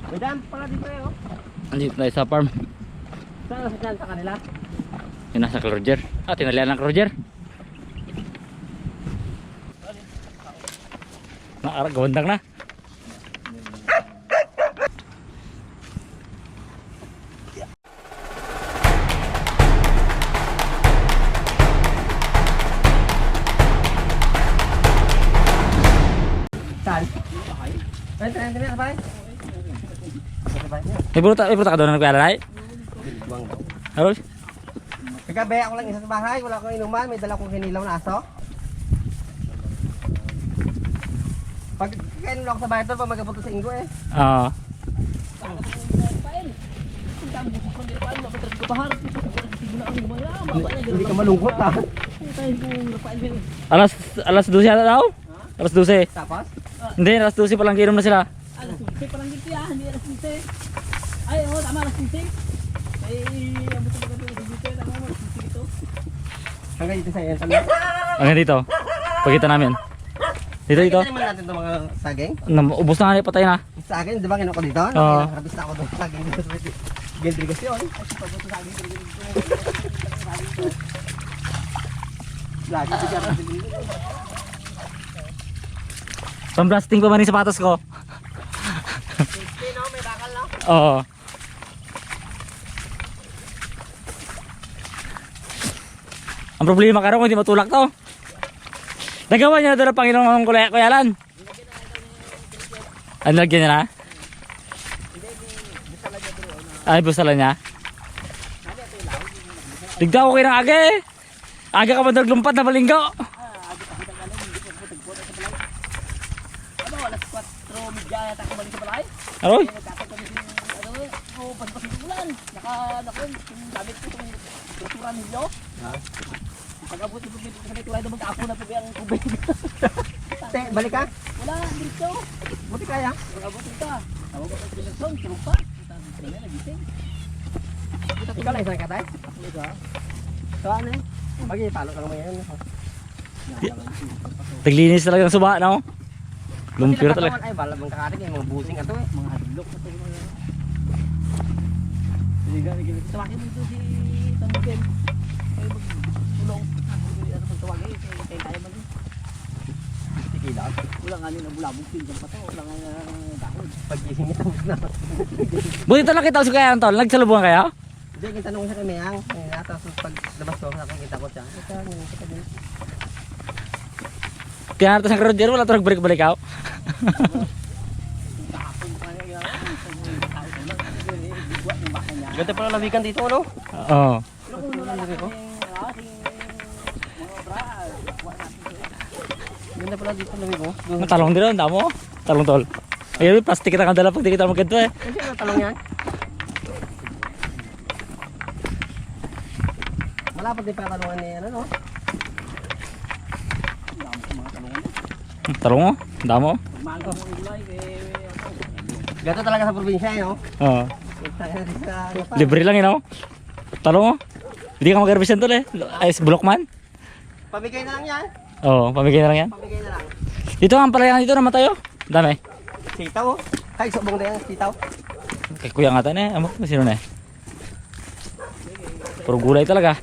May daan pala dito eh oh. Andito tayo sa farm. Saan nasa dyan sa kanila? Yun nasa Roger. Ah, tinalian ng Roger. Gawandang na. Saan? Ay, tren sabay. May puta ka doon na nagkalalay? Buwang daw. Harold? Kagabi ako lang isa sa bahay, wala akong inuman, may dala kong hinilaw na aso. Pag kain lang ako sa bahay ito, pag magapunta sa Ingo eh. Oo. Hindi ka malungkot ha. Alas 12 yata daw? Alas 12. Tapos? Hindi, alas 12 pa lang kinom na sila. Alas 12 pa lang dito ya, hindi alas 12. Ay, oo, tama alas 12. Ay, abot na dito dito, tama alas 12 dito. Hanggang dito sa yan. Hanggang dito. Pagkita namin. Dito. Kita naman natin itong mga saging. Ubus na nga, patay na. Sa akin, di ba kinuha ko dito? Oo. Nakabis na ako doon sa saging dito sa Gendrigasyon. Lagi ko dyan. Pamblasting pa man yung sapatos ko. May bakal na. Oo. Ang problema ka rin kung hindi matulak to. Nagawa niya na doon ang Panginoong Kuyalan. Ano lagyan niya na? Ay, busala niya. Tigda ko kayo ng aga eh. Aga ka ba naglumpat na balinggo? Ano, alas 4 media yata ako balik sa balay. Aroy? Nagkakot kami pagpasok ng ulan. Yung gamit ko itong struktura ninyo. Pag-abot yung tubig sa tulay na mag-apo na tubig ang tubig. Te, balik ka? Wala, dito. Buti kaya? Pag-abot ka. Tawag ko sa pinagson, trupa. Sabi na, nagising. Ikaw lang isang katay? Talaga. So ano eh? Pag-ipalo ka lang ngayon. Taglinis talaga ng suba, no? Lumpir talaga. Ay, bala mong kakating yung mga busing ato eh. Mga hadlok na ito. Tawagin mo ito si Tanugel. Kayo magpulong. Tawagin, kayo tayo man. Tikilas. Wala nga nyo na bulabog pinsan pa to. Wala nga dahon. Pag-gising ito na. Buti ito nakita ko si Kaya Antol. Nagsalubungan kayo? Hindi, yung tanong ko sa kamiyang. Tapos pag labas ko sa akong kita ko siya. Ito, ngayon kita din. Pinaratas ng Roger, wala ito nagbalik-balik ako. Ganda pala lawigan dito, ano? Oo. Ganda pala dito lawigan. Talong din ang damo. Talong tol. Ayun, plastic kita kandala pag di kita magkanto eh. Kasi ano talong yan? Malapad din pa talungan ni ano, no? Talong mo, damo. Mango mo gulay Gato talaga sa probinsya, no? Oo. Sa Libre lang yun ako. Talong mo. Hindi ka mag-represent tol eh. Ay, bulok man. pamigay na lang yan. Oo, pamigay na lang yan. Pamigay na lang. Dito ang palayan dito naman tayo. Dami. Sitaw, oh. Kay subong na yan, sitaw. Kay kuya nga tayo eh. Amo, sino na eh. Puro gulay talaga.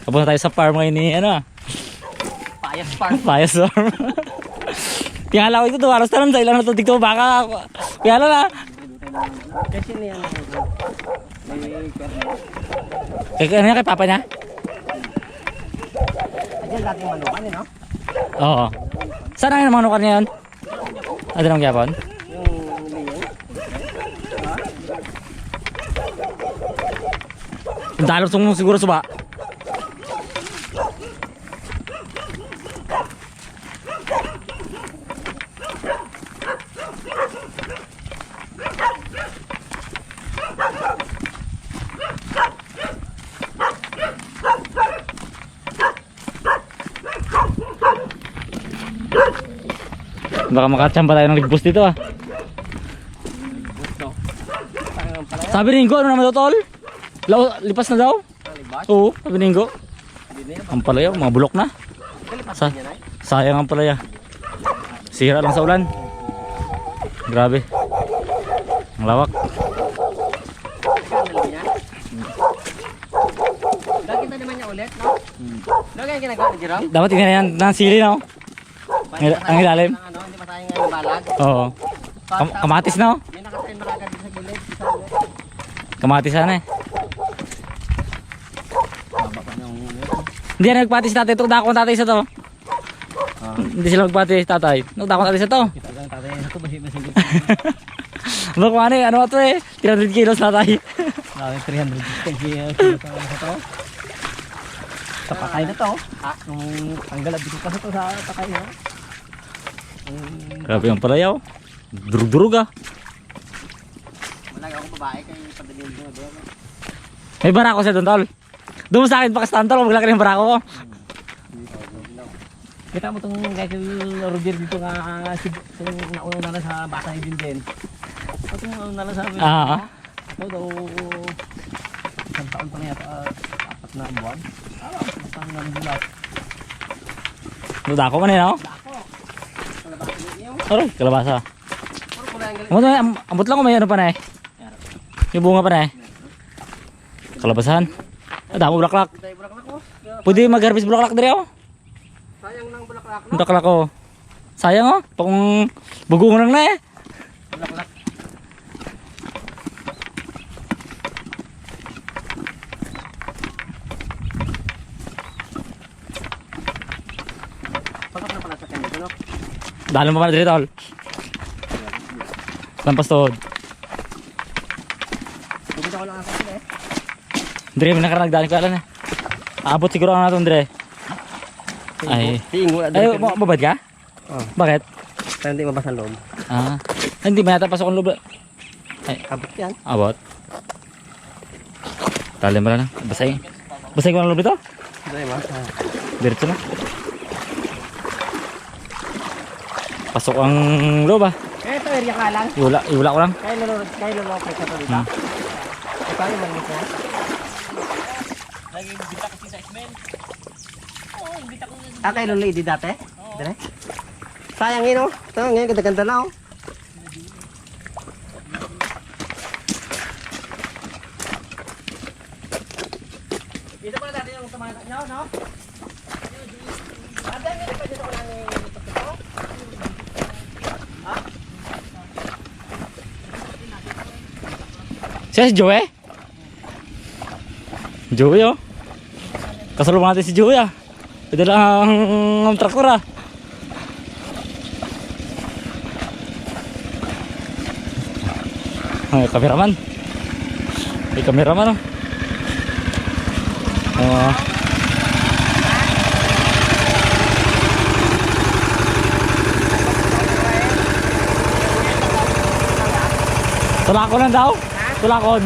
Tapos na tayo sa farm ngayon ni ano. Payas farm. Payas farm. Tingala ko ito, duwaras tanong sa ilang natutig to baka. Kaya na. Kasi niya. Kaya kay papa niya? Ayan dating manukan, eh, no? Oo. Saan ang manukan niya yun? Ano nang gyapon? Yung liyo. Dalos mo siguro suba. Baka makachamba tayo ng ligbos dito ah. Sabi ni Ingo, ano naman daw tol? Lipas na daw? Oo, sabi ni Ingo. Ang palayaw, mga bulok na. Sa sayang ang palaya. Sira lang sa ulan. Grabe. Ang lawak. Lagi na naman niya ulit, no? Lagi ang ginagawa ni Jerome? Dapat tingnan yan ng sili, no? Ang ilalim. Ano, hindi masayang nga yung balag. Oo. Kamatis, no? May nakatrain makagad sa gilid. Kamatis sana eh. Baba pa niyang Hindi yan nagpati si tatay. Tugda ko ang tatay sa to. Hindi sila magpati si tatay. Tugda ko ang tatay sa to. kita lang tatay sa ito, basi-basi. Ano kung ano ito eh. 300 kilos tatay. Grabe, 300 kilos sa ito. Sa pakay na to. Nung tanggalad dito pa sa to sa pakay, no? Grabe ang palayaw. Durug-durug ah. Wala akong babae kay padalhin ko doon. May barako siya doon tol. Doon mo sa akin pakastan tol. Maglaki ng barako ko. Kita mo itong guys Roger dito nga itong nauna na sa bata ni Jinjen. Itong nauna na sa amin. Ito daw isang taon pa na yata 4 na buwan. Isang na bulat. Dako man eh no? Dako. Kalabasa niyo. Aray, kalabasa. Puro kulay ang galing. Ambot lang ko may ano pa na eh. Yung bunga pa na eh. Kalabasahan. Damo bulaklak. Dito yung bulaklak mo. Pwede mag-harvest bulaklak diri oh. Sayang ng bulaklak, no? Bulaklak oh. Sayang oh. Pang bugong lang na eh. Bulaklak. Pasok na pala sa kanya, no? Dalo mo pa na diri tol. Lampas tod. Hindi ko lang ako eh. Dre, may nakaragdaan ka lang eh. Aabot siguro ako na ito, Dre. Ay. Tingo na Ay, mababad ka? Oh. Bakit? Para hindi mabasa loob. Ah. Hindi, may natapasok ang loob. Ay, Abot yan. abot. Tali mo lang. Basahin. Basahin ko ang loob nito? Dito yung masa. Diretso na. Pasok ang loob ah. Ito, area ka lang. Iwala ko lang. Kaya lolo ka ito dito. Ikaw yung manis mo. Laging bita kasi sa ismen. Oo, bita ko na. Ah, kay lolo idi dati? Dire? Sayang yun, oh. Ito, ngayon, ganda-ganda na, oh. Dito pala dati yung tumanak nyo, no? Ate, hindi pa dito ko lang yung pagkito? Siya si Joey? Joey oh. Kasalubong natin si Joey ah. Pwede lang ang traktor ah. Ay, kameraman. Ay, kameraman oh. Tulakon lang daw. Tulakon.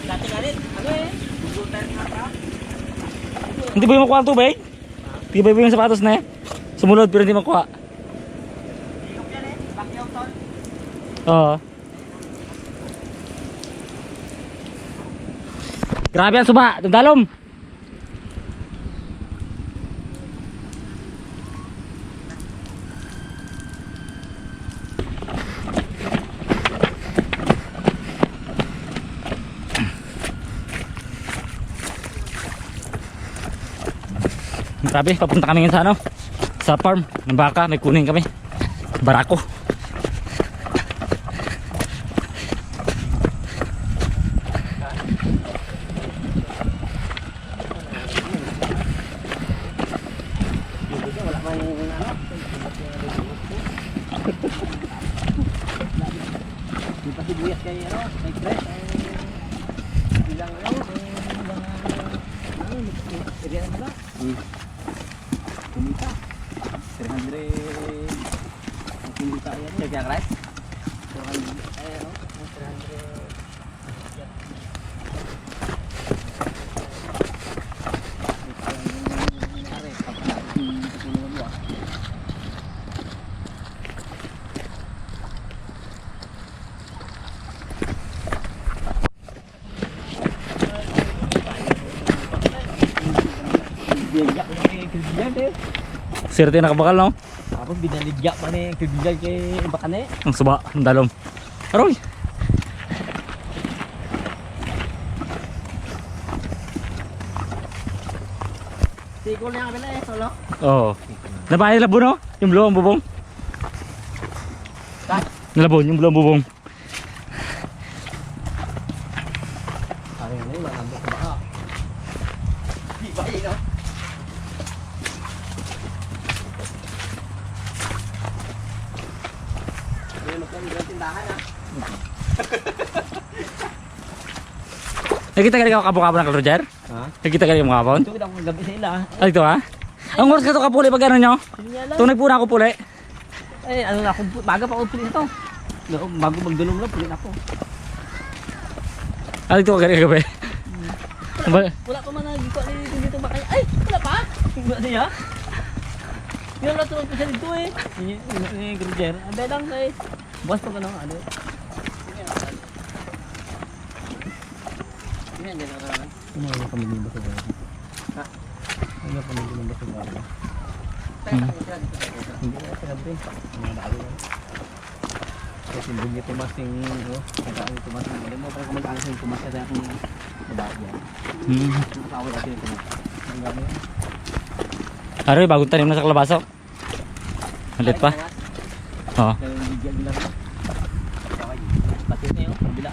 Dati nga rin, ano eh? Google time nga pa. Hindi ba yung makuha ang tubig? Hindi ba yung sapatos na eh? Sumulod pero hindi makuha. Ilok yan eh. Backyard tol. Oo. Grabe ang suba. Dumdalom. Grabe, papunta kami ngayon sa ano? Sa farm ng baka, may kunin kami. Barako. Wala man ano. Di pa sibuyas kay ano, kay Chris. Bilang ano, area na ba? Kumita. 300 ang kumita yan. Check yan, Chris. 400 ay ano, 300. swerte. Swerte nakabakal, no? Tapos binaligya pa ni kibigay kay Bakane. Ang suba, ang dalom. Aroy! Sigol niya kabila eh, solo. Oo. Nabahay labo, no? Yung blue, ang bubong. Ha? Nalabon, yung blue, ang bubong. Ay, ano yun, nandun ko baka. Di ba yun, no? Ayun, magkano tindahan, ha? Nakita ka rin ako kapon ng Roger? Ha? Nakita ka rin yung mga kapon? Ito kita kong gabi sa ila. Ay, ito ha? Ang oras ka ito kapuli pag ano nyo? Sinyala. Tunay po na ako puli. Eh, ano na ako, baga pa ako puli ito. Bago magdulong lang, puli na ako. Ay, ito ka rin gabi. Wala pa man nagito dito ba kayo? Ay, wala pa? Wala niya? Yung natulog pa siya dito eh. Ni Grujer. Ang belang kay. Buwas pa ka ng ano. Yan, yan ang karaman. Ano yung pamilya ba sa bahay? Ha? Ano yung pamilya ba sa bahay? Hindi na sa gabi. Mga dalo lang. Kasi hindi tumas yung ano. Kaya ang tumas yung ano mo. Parang kumag-alas yung tumas kasi akong babae yan. Nakatawag natin yung tumas. Ang gano'n yan. Aroy, bagong tanim na sa kalabasa. Malit pa. Oo. Kaya yung bigyan lang. Okay. Bakit na yun? Kabila.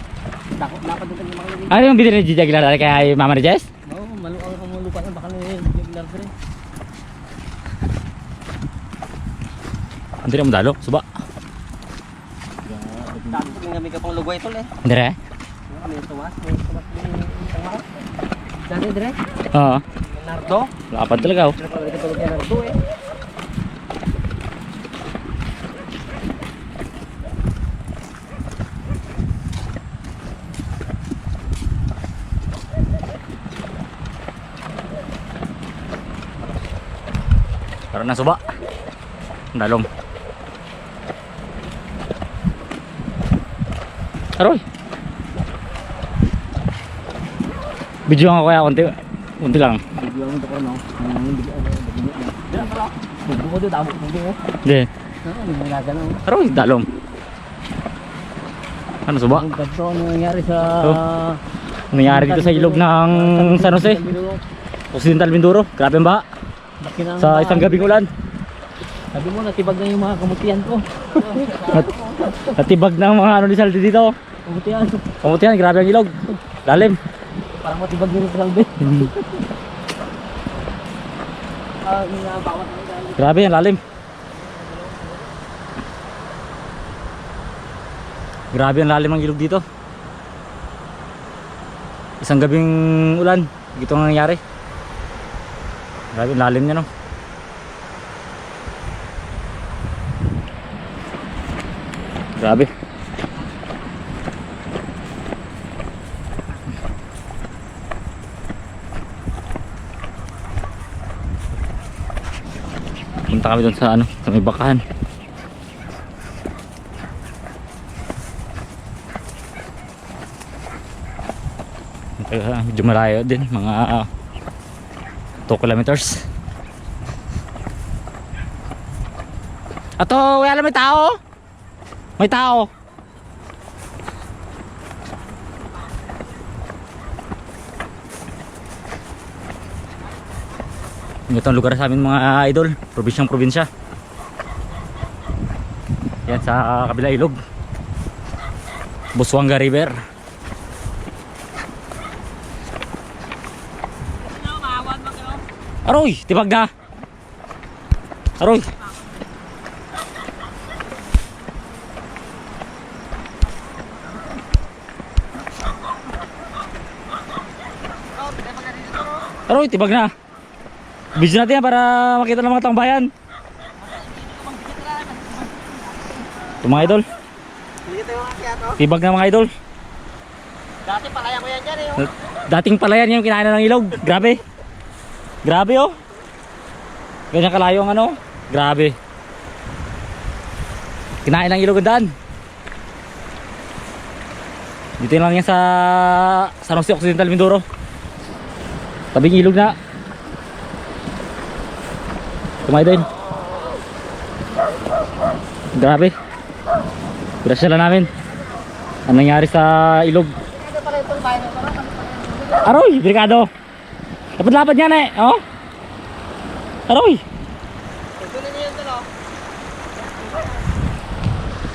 Takot na pa doon yung mga lagi. Ano yung binili ni Gigi Aguilar kay Mama ni Jess? Oo, maluang ang lupa na. Baka na yung bigyan lang rin. Hindi rin madalo, suba. Dati ko nga may kapang lugay ito eh. Hindi rin? May tumas. May tumas ni Tangmar. Dati dire. Oo. Nardo. Lapad talaga oh. Pero pala ito kay Nardo eh. Parang na suba. Dalom. Aroy. Video ako kaya unti lang. Bigyan mo ito ko no. Diyan pala. Bugo mo doon. Damo mo doon. Hindi. Hindi mo nagano. Aroy, dalom. Ano suba? Ang ganito ano nangyari sa... Ano nangyari dito sa ilog ng San Jose? Occidental Mindoro. Grabe ang baha. Sa isang gabing ulan. Sabi mo natibag na yung mga kamutihan ko. Natibag na ang mga ano ni Saldi dito. Kamutihan. Kamutihan, grabe ang ilog. Lalim. Parang matibag nyo rin sa kalbe. Bawat ang dahil. Grabe ang lalim. Grabe ang lalim ng ilog dito. Isang gabing ulan. Dito ang nangyari. Grabe ang lalim niya no. Grabe. Punta kami doon sa ano, sa may bakahan. Medyo malayo din, mga 2 kilometers. Ato, wala may tao. May tao. Ito ang lugar sa amin mga idol, probinsya. Yan sa kabila ilog. Busuanga River. Aroy, tibag na. Aroy. Aroy, tibag na. Video natin yan para makita ng mga tangbayan. Ito mga idol. Tibag na mga idol. Dati palayan ko yan dyan eh. Dating palayan yung kinain na ng ilog. Grabe. Grabe oh. Ganyan kalayo ang ano. Grabe. Kinain ng ilog ang daan. Dito lang yan sa San Jose Occidental Mindoro. Tabing ilog na. Mga idol. Grabe. Pinasya lang namin. Anong nangyari sa ilog? Ano pala itong bayan na ito? Aroy, delikado. Lapad-lapad yan eh. Oh. Aroy. Ito na niya ito, no?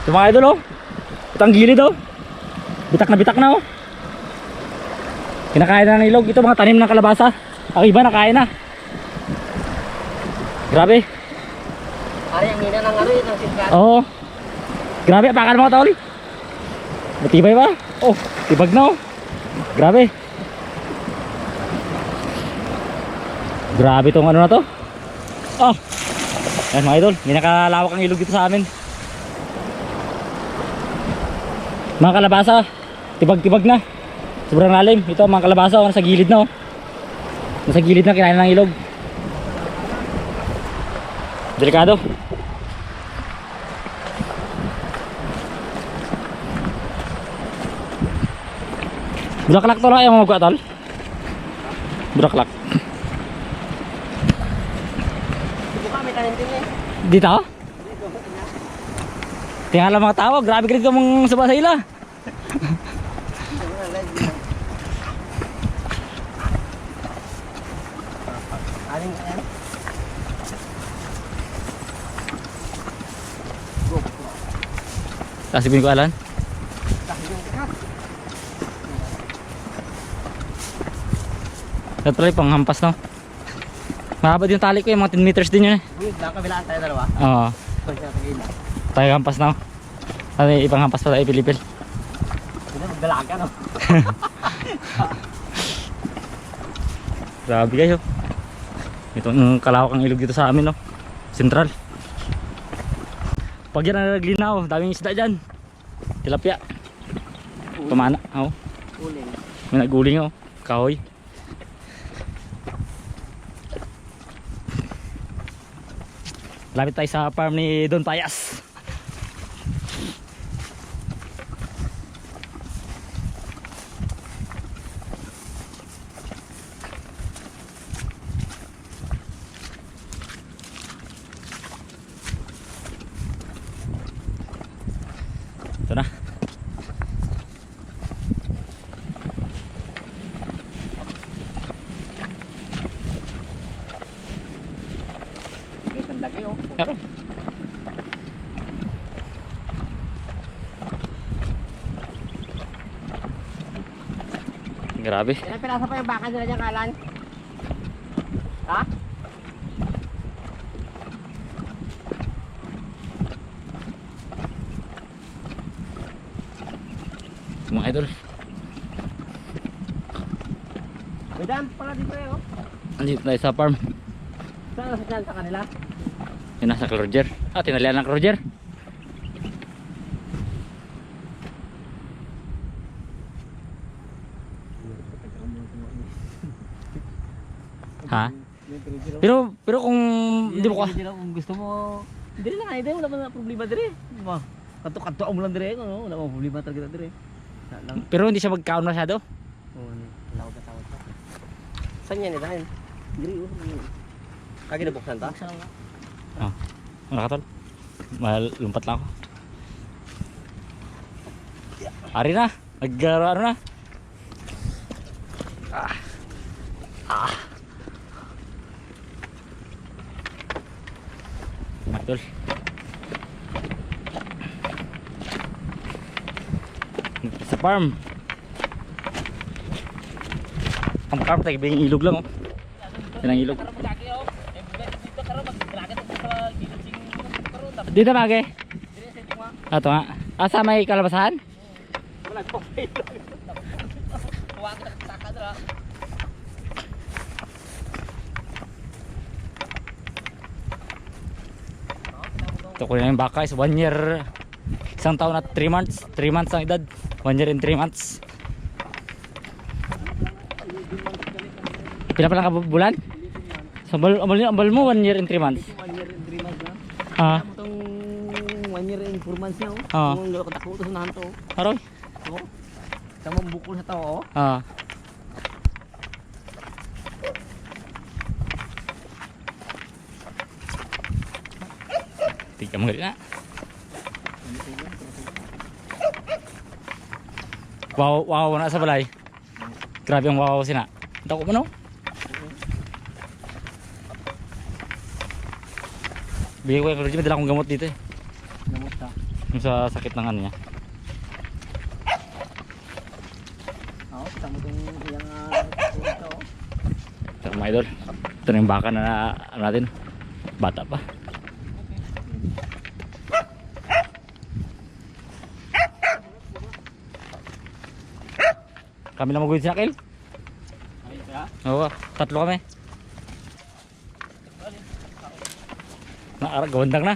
Ito mga idol oh. Ito ang gilid oh. Bitak na oh. Kinakain na ng ilog. Ito mga tanim ng kalabasa. Ang iba nakain na. Grabe. Ari, ang hina ng ano yun, ng singkat. Oo. Grabe, apakan mo tol. Matibay ba? Oh, tibag na oh. Grabe. Grabe tong ano na to. Oh. Yan mga idol, may nakalawak ang ilog dito sa amin. Mga kalabasa, tibag-tibag na. Sobrang lalim. Ito mga kalabasa, nasa gilid na oh. Nasa gilid na, kinain ng ilog. Delikado. Bulaklak tol, ayaw mo magkuha tol? Bulaklak. Buka, may tanim din eh. Dito? Tingnan lang mga tao, grabe ka rin mong saba sa ila. Aling yan. Kasipin ko alan. Ito pala yung panghampas no. Mahaba din yung tali ko, yung mga 10 meters din yun eh. Uy, kabilaan tayo dalawa. Oo. Ito siya sa gila. Tayo hampas na. Ano yung ipanghampas pa tayo Pilipil. Hindi, magdalaga, no? Grabe kayo. Itong kalawak ang ilog dito sa amin no. Sentral. Pag yan ang naglinaw, daming isda dyan. Tilapia. Pamana. Oh. Uling. May naguling oh. Kahoy. Lapit tayo sa farm ni Don Payas. Ito na. Ang laki, oh. Pero grabe. Ilan pinasa pa yung baka nila dyan, Kalan? Ha? Mga idol. May dam pala dito eh, oh. Andito tayo sa farm. Saan nasa dyan sa kanila? Yung nasa Roger. Ah, tinalian ng Roger. Ha? Pero kung hindi mo ka. Hindi lang kung gusto mo. Hindi lang ay wala man problema dire. Mo. Kanto-kanto mo lang dire no. Wala mo problema talaga dire. Lang. Pero hindi siya magkaon masyado. Oh, wala ko katawad pa. Saan yan, Idan? Dire Kagi na buksan ta? Oh. Ano ka tol? Malumpat lang ako. Ari na. Ano na. Matol. Sa farm. Ang farm tayo yung ilog lang oh. Yan ang ilog. Dito bagay. Ito nga. Asa may kalabasan? Wala ko pa ito. Huwag ka saka dala. Ito ko na yung baka is 1 year. Isang taon at 3 months. 3 months ang edad. 1 year and 3 months. Pila pa lang ka bulan? So, ambal mo 1 year and 3 months. 1 year and 3 months na. Ah. Tamo tong 1 year and 4 months niya oh. Ah. Kung lalo katako to sunahan to. Aroy. Oh. Tamo bukol sa tao oh. Ah. Tingnan mo na. Wow, wow na sa balay. Grabe ang wow sina. Dako mo no? Bigay ko yung Roger, may dala akong gamot dito eh. Gamot ka. Yung sa sakit ng ano niya. Oo, kita mo itong iyang ito. Saka mga idol, ito na yung baka na ano natin. Bata pa. Kami lang mag-uwid si Nakil. Ayun kaya. Oo, 3 kami. Gawandang na.